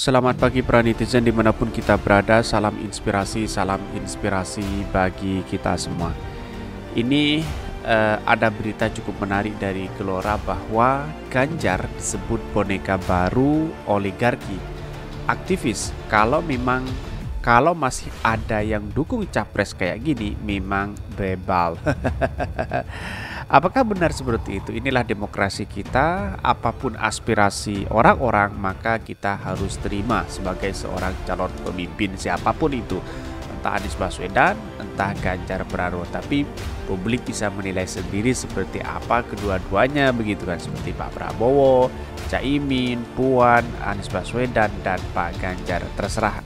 Selamat pagi para netizen dimanapun kita berada. Salam inspirasi bagi kita semua. Ini ada berita cukup menarik dari Gelora bahwa Ganjar disebut boneka baru oligarki. Aktivis, kalau masih ada yang dukung capres kayak gini, memang bebal. Apakah benar seperti itu? Inilah demokrasi kita. Apapun aspirasi orang-orang, maka kita harus terima sebagai seorang calon pemimpin siapapun itu. Entah Anies Baswedan, entah Ganjar Pranowo. Tapi publik bisa menilai sendiri seperti apa kedua-duanya, begitu kan? Seperti Pak Prabowo, Caimin, Puan, Anies Baswedan, dan Pak Ganjar. Terserah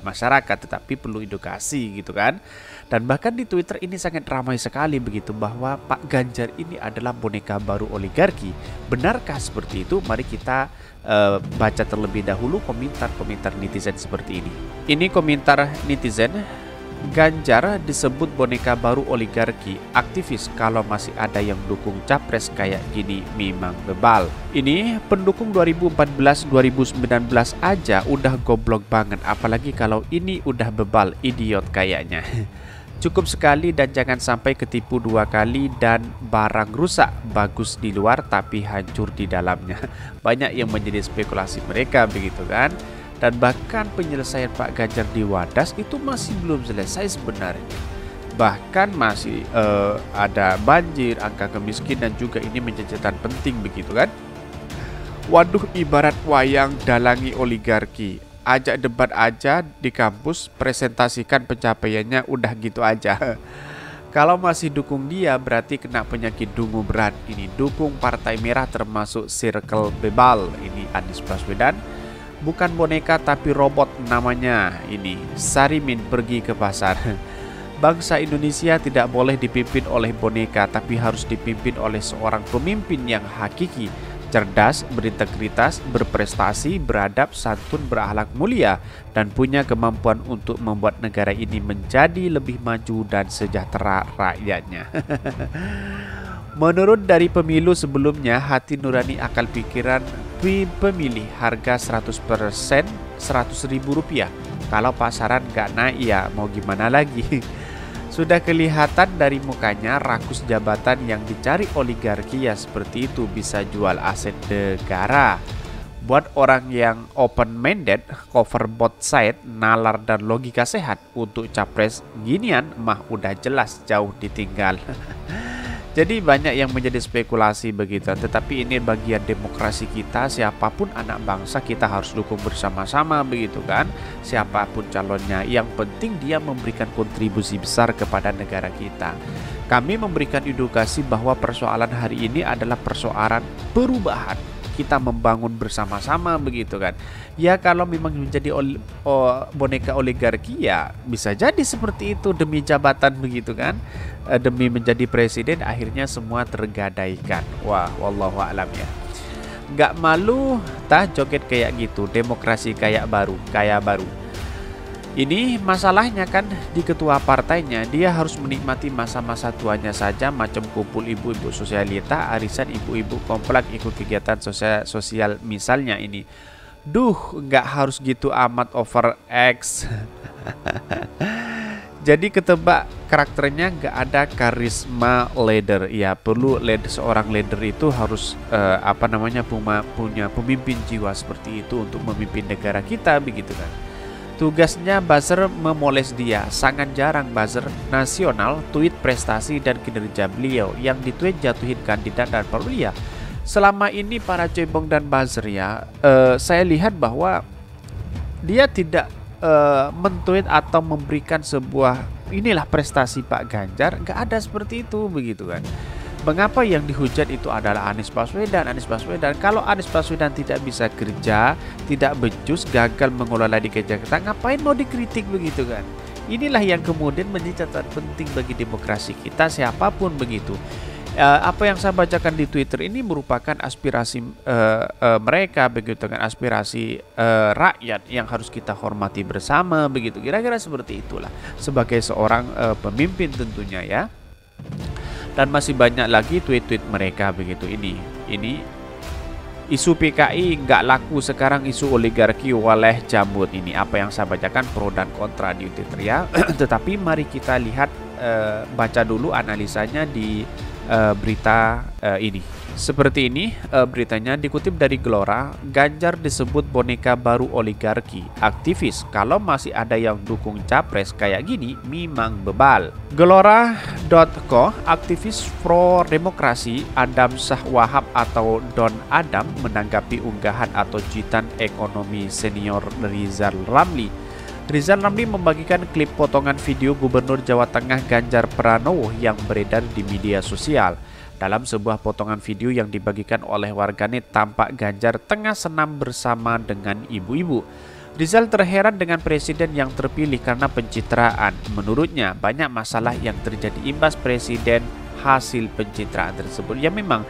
masyarakat, tetapi perlu edukasi gitu kan. Dan bahkan di Twitter ini sangat ramai sekali begitu bahwa Pak Ganjar ini adalah boneka baru oligarki. Benarkah seperti itu? Mari kita baca terlebih dahulu komentar-komentar netizen seperti ini. Ini komentar netizen. Ganjar disebut boneka baru oligarki. Aktivis, kalau masih ada yang dukung capres kayak gini memang bebal. Ini pendukung 2014-2019 aja udah goblok banget, apalagi kalau ini udah bebal, idiot kayaknya. Cukup sekali dan jangan sampai ketipu dua kali dan barang rusak, bagus di luar tapi hancur di dalamnya. Banyak yang menjadi spekulasi mereka begitu kan. Dan bahkan penyelesaian Pak Ganjar di Wadas itu masih belum selesai sebenarnya. Bahkan masih ada banjir, angka kemiskinan juga ini menjadi catatan penting begitu kan. Waduh, ibarat wayang dalangi oligarki. Ajak debat aja di kampus, presentasikan pencapaiannya, udah gitu aja. Kalau masih dukung dia berarti kena penyakit dungu berat. Ini dukung Partai Merah termasuk circle bebal. Ini Anies Baswedan. Bukan boneka tapi robot namanya. Ini Sarimin pergi ke pasar. Bangsa Indonesia tidak boleh dipimpin oleh boneka, tapi harus dipimpin oleh seorang pemimpin yang hakiki, cerdas, berintegritas, berprestasi, beradab, santun, berakhlak mulia, dan punya kemampuan untuk membuat negara ini menjadi lebih maju dan sejahtera rakyatnya. Menurut dari pemilu sebelumnya, hati nurani akal pikiran pemilih harga 100% Rp100.000. Kalau pasaran gak naik ya mau gimana lagi. Sudah kelihatan dari mukanya rakus jabatan yang dicari oligarki ya seperti itu, bisa jual aset negara. Buat orang yang open-minded, cover both side, nalar dan logika sehat untuk capres ginian mah udah jelas jauh ditinggal. Jadi banyak yang menjadi spekulasi begitu, tetapi ini bagian demokrasi kita. Siapapun anak bangsa kita harus dukung bersama-sama begitu kan. Siapapun calonnya, yang penting dia memberikan kontribusi besar kepada negara kita. Kami memberikan edukasi bahwa persoalan hari ini adalah persoalan perubahan. Kita membangun bersama-sama begitu kan. Ya kalau memang menjadi boneka oligarki ya bisa jadi seperti itu demi jabatan begitu kan. Demi menjadi presiden akhirnya semua tergadaikan. Wah, wallahu a'lam ya. Gak malu tah joget kayak gitu. Demokrasi kayak baru. Ini masalahnya kan di ketua partainya, dia harus menikmati masa-masa tuanya saja, macam kumpul ibu-ibu sosialita, arisan ibu-ibu komplek, ikut kegiatan sosial misalnya ini. Duh, nggak harus gitu amat over X. Jadi ketebak karakternya nggak ada karisma leader. Ya perlu seorang leader itu harus punya pemimpin jiwa seperti itu untuk memimpin negara kita begitu kan. Tugasnya buzzer memoles dia. Sangat jarang buzzer nasional tweet prestasi dan kinerja beliau. Yang ditweet jatuhin kandidat dan perwira. Selama ini para cebong dan buzzer ya, saya lihat bahwa dia tidak mentweet atau memberikan sebuah inilah prestasi Pak Ganjar. Nggak ada seperti itu begitu kan. Mengapa yang dihujat itu adalah Anies Baswedan? Kalau Anies Baswedan tidak bisa kerja, tidak becus, gagal mengelola di Jakarta, ngapain mau dikritik begitu kan? Inilah yang kemudian menjadi catatan penting bagi demokrasi kita, siapapun begitu. Apa yang saya bacakan di Twitter ini merupakan aspirasi mereka begitu kan, aspirasi rakyat yang harus kita hormati bersama begitu. Kira-kira seperti itulah sebagai seorang pemimpin tentunya ya. Dan masih banyak lagi tweet-tweet mereka begitu. Ini Isu PKI nggak laku sekarang, isu oligarki oleh Jamud. Ini apa yang saya bacakan pro dan kontra di Twitter ya. Tetapi mari kita lihat, baca dulu analisanya di berita ini. Seperti ini beritanya dikutip dari Gelora. Ganjar disebut boneka baru oligarki, aktivis kalau masih ada yang dukung capres kayak gini memang bebal. Gelora.co, aktivis pro demokrasi Adam Shah Wahab atau Don Adam menanggapi unggahan atau cuitan ekonomi senior Rizal Ramli. Rizal Ramli membagikan klip potongan video Gubernur Jawa Tengah Ganjar Pranowo yang beredar di media sosial. Dalam sebuah potongan video yang dibagikan oleh warganet, tampak Ganjar tengah senam bersama dengan ibu-ibu. Rizal terheran dengan presiden yang terpilih karena pencitraan. Menurutnya, banyak masalah yang terjadi imbas presiden hasil pencitraan tersebut. Ya memang,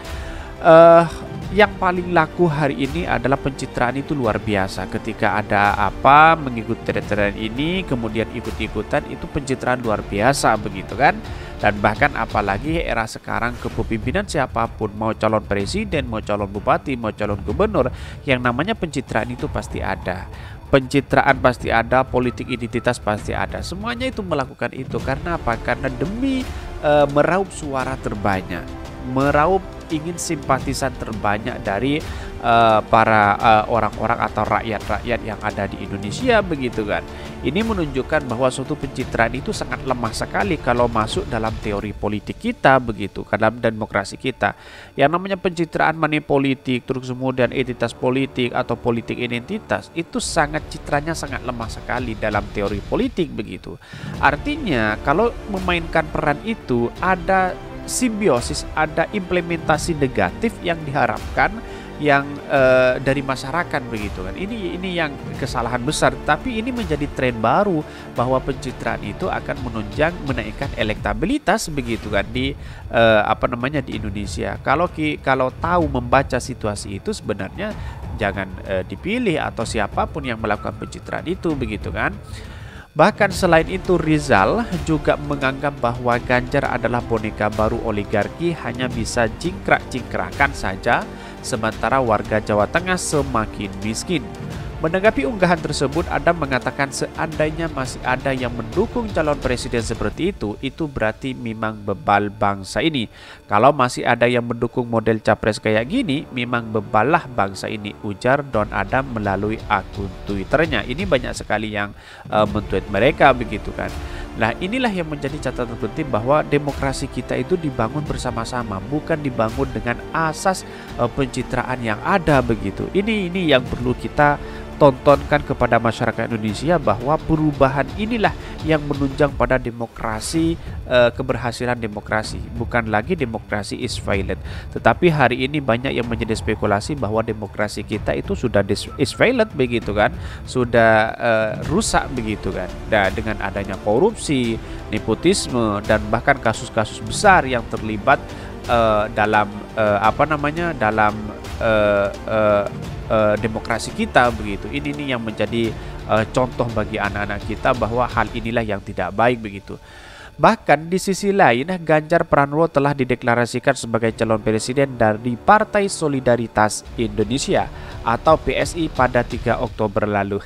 yang paling laku hari ini adalah pencitraan itu luar biasa. Ketika ada apa mengikuti tren ini, kemudian ikut-ikutan, itu pencitraan luar biasa begitu kan. Dan bahkan apalagi era sekarang kepemimpinan siapapun, mau calon presiden, mau calon bupati, mau calon gubernur, yang namanya pencitraan itu pasti ada. Pencitraan pasti ada, politik identitas pasti ada. Semuanya itu melakukan itu karena apa? Karena demi meraup suara terbanyak, meraup ingin simpatisan terbanyak dari para orang-orang atau rakyat-rakyat yang ada di Indonesia begitu kan. Ini menunjukkan bahwa suatu pencitraan itu sangat lemah sekali kalau masuk dalam teori politik kita begitu, dalam demokrasi kita. Yang namanya pencitraan money politik, terus kemudian identitas politik atau politik identitas, itu citranya sangat lemah sekali dalam teori politik begitu. Artinya kalau memainkan peran itu ada simbiosis, ada implementasi negatif yang diharapkan yang dari masyarakat begitu kan. Ini yang kesalahan besar, tapi ini menjadi tren baru bahwa pencitraan itu akan menaikkan elektabilitas begitu kan di di Indonesia. Kalau tahu membaca situasi itu sebenarnya jangan dipilih atau siapapun yang melakukan pencitraan itu begitu kan. Bahkan selain itu, Rizal juga menganggap bahwa Ganjar adalah boneka baru oligarki, hanya bisa jingkrak-jingkrakan saja, sementara warga Jawa Tengah semakin miskin. Menanggapi unggahan tersebut, Adam mengatakan seandainya masih ada yang mendukung calon presiden seperti itu berarti memang bebal bangsa ini. Kalau masih ada yang mendukung model capres kayak gini, memang bebalah bangsa ini, ujar Don Adam melalui akun Twitternya. Ini banyak sekali yang men-tweet mereka begitu kan. Nah, inilah yang menjadi catatan penting bahwa demokrasi kita itu dibangun bersama-sama, bukan dibangun dengan asas pencitraan yang ada begitu. Ini yang perlu kita tontonkan kepada masyarakat Indonesia bahwa perubahan inilah yang menunjang pada demokrasi, keberhasilan demokrasi. Bukan lagi demokrasi is violent. Tetapi hari ini banyak yang menjadi spekulasi bahwa demokrasi kita itu sudah is violent begitu kan, sudah rusak begitu kan. Dan dengan adanya korupsi, nepotisme, dan bahkan kasus-kasus besar yang terlibat dalam demokrasi kita begitu. Ini yang menjadi contoh bagi anak-anak kita bahwa hal inilah yang tidak baik begitu. Bahkan di sisi lain, Ganjar Pranowo telah dideklarasikan sebagai calon presiden dari Partai Solidaritas Indonesia atau PSI pada 3 Oktober lalu.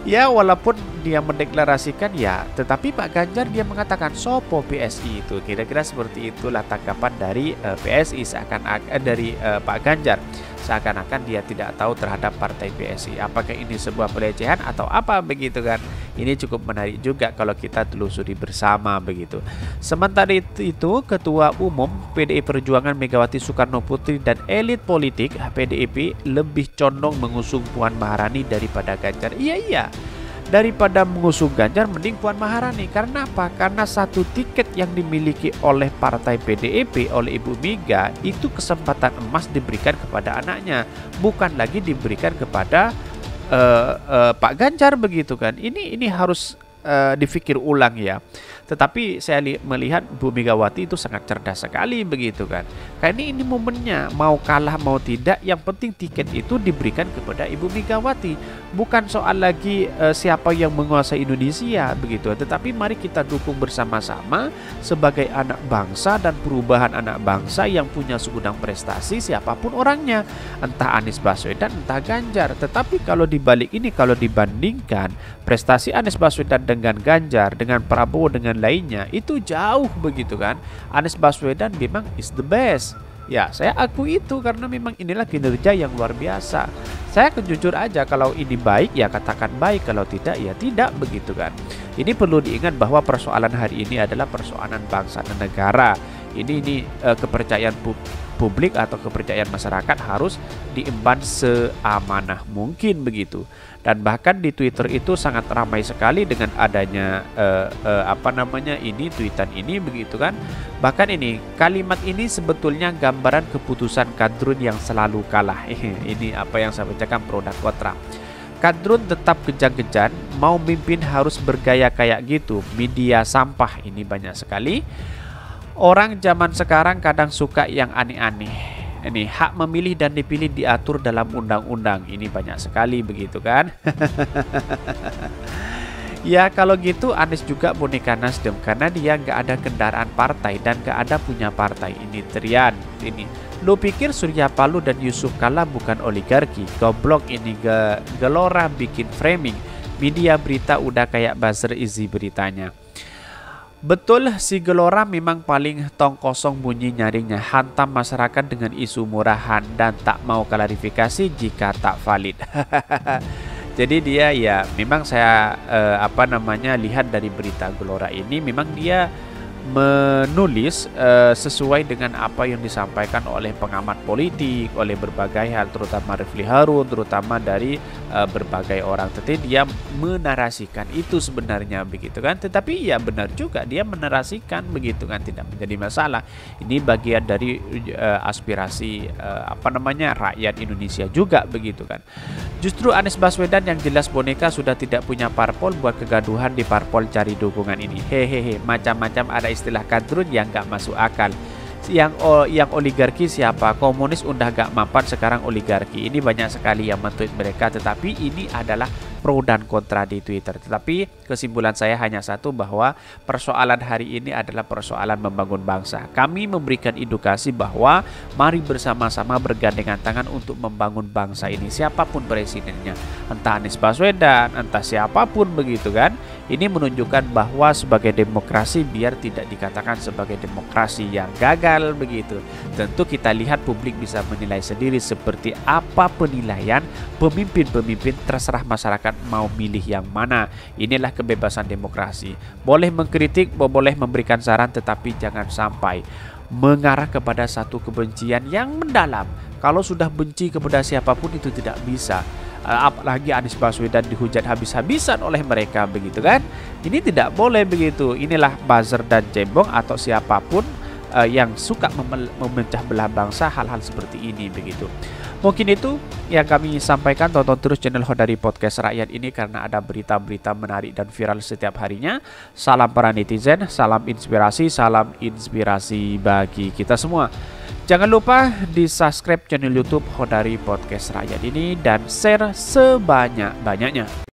Ya, walaupun dia mendeklarasikan ya, tetapi Pak Ganjar dia mengatakan sopo PSI itu. Kira-kira seperti itulah tanggapan dari PSI dari Pak Ganjar. Seakan-akan dia tidak tahu terhadap partai PSI. Apakah ini sebuah pelecehan atau apa begitu kan? Ini cukup menarik juga kalau kita telusuri bersama begitu. Sementara itu, Ketua Umum PDI Perjuangan Megawati Soekarno Putri dan elit politik PDIP lebih condong mengusung Puan Maharani daripada Ganjar. Iya. Daripada mengusung Ganjar, mending Puan Maharani. Karena apa? Karena satu tiket yang dimiliki oleh partai PDIP, oleh Ibu Mega, itu kesempatan emas diberikan kepada anaknya, bukan lagi diberikan kepada Pak Ganjar begitu kan. Ini harus dipikir ulang ya. Tetapi saya melihat Bu Megawati itu sangat cerdas sekali begitu kan. Karena ini momennya, mau kalah mau tidak, yang penting tiket itu diberikan kepada Ibu Megawati. Bukan soal lagi siapa yang menguasai Indonesia begitu, tetapi mari kita dukung bersama-sama sebagai anak bangsa dan perubahan anak bangsa yang punya segudang prestasi siapapun orangnya, entah Anies Baswedan entah Ganjar. Tetapi kalau dibalik ini, kalau dibandingkan prestasi Anies Baswedan dengan Ganjar, dengan Prabowo, dengan lainnya, itu jauh begitu kan. Anies Baswedan memang is the best. Ya, saya akui itu karena memang inilah kinerja yang luar biasa. Saya akan jujur aja, kalau ini baik ya katakan baik, kalau tidak ya tidak begitu kan. Ini perlu diingat bahwa persoalan hari ini adalah persoalan bangsa dan negara. Ini kepercayaan publik atau kepercayaan masyarakat harus diemban seamanah mungkin begitu. Dan bahkan di Twitter itu sangat ramai sekali dengan adanya tweetan ini begitu kan. Bahkan ini kalimat ini sebetulnya gambaran keputusan kadrun yang selalu kalah. Ini apa yang saya bacakan pro dan kontra. Kadrun tetap kejang-kejang, mau mimpin harus bergaya kayak gitu. Media sampah ini banyak sekali. Orang zaman sekarang kadang suka yang aneh-aneh. Ini hak memilih dan dipilih diatur dalam undang-undang. Ini banyak sekali begitu kan. Ya kalau gitu Anies juga boneka Nasdem, karena dia nggak ada kendaraan partai dan nggak ada punya partai. Ini Trian ini. Lu pikir Surya Paloh dan Yusuf Kala bukan oligarki? Goblok ini Gelora bikin framing. Media berita udah kayak buzzer isi beritanya. Betul, si Gelora memang paling tong kosong bunyi nyaringnya, hantam masyarakat dengan isu murahan dan tak mau klarifikasi jika tak valid. Jadi dia ya memang saya lihat dari berita Gelora ini, memang dia menulis sesuai dengan apa yang disampaikan oleh pengamat politik, oleh berbagai hal, terutama Refli Harun, terutama dari berbagai orang. Tetapi dia menarasikan itu sebenarnya begitu kan. Tetapi ya benar juga dia menarasikan begitu kan, tidak menjadi masalah. Ini bagian dari aspirasi rakyat Indonesia juga begitu kan. Justru Anies Baswedan yang jelas boneka sudah tidak punya parpol, buat kegaduhan di parpol cari dukungan ini. Hehehe, macam-macam ada istilah kadrun yang gak masuk akal. Yang oligarki siapa? Komunis udah gak mapan, sekarang oligarki. Ini banyak sekali yang men-tweet mereka, tetapi ini adalah pro dan kontra di Twitter. Tetapi kesimpulan saya hanya satu, bahwa persoalan hari ini adalah persoalan membangun bangsa. Kami memberikan edukasi bahwa mari bersama-sama bergandengan tangan untuk membangun bangsa ini, siapapun presidennya, entah Anies Baswedan, entah siapapun begitu kan. Ini menunjukkan bahwa sebagai demokrasi, biar tidak dikatakan sebagai demokrasi yang gagal begitu. Tentu kita lihat publik bisa menilai sendiri seperti apa penilaian pemimpin-pemimpin, terserah masyarakat mau milih yang mana. Inilah kebebasan demokrasi. Boleh mengkritik, boleh memberikan saran, tetapi jangan sampai mengarah kepada satu kebencian yang mendalam. Kalau sudah benci kepada siapapun itu tidak bisa. Apalagi Anies Baswedan dihujat habis-habisan oleh mereka begitu kan. Ini tidak boleh begitu. Inilah buzzer dan cebong atau siapapun yang suka memecah belah bangsa, hal-hal seperti ini begitu. Mungkin itu yang kami sampaikan. Tonton terus channel Hodari Podcast Rakyat ini karena ada berita-berita menarik dan viral setiap harinya. Salam para netizen, salam inspirasi bagi kita semua. Jangan lupa di subscribe channel YouTube Hodari Podcast Rakyat ini dan share sebanyak-banyaknya.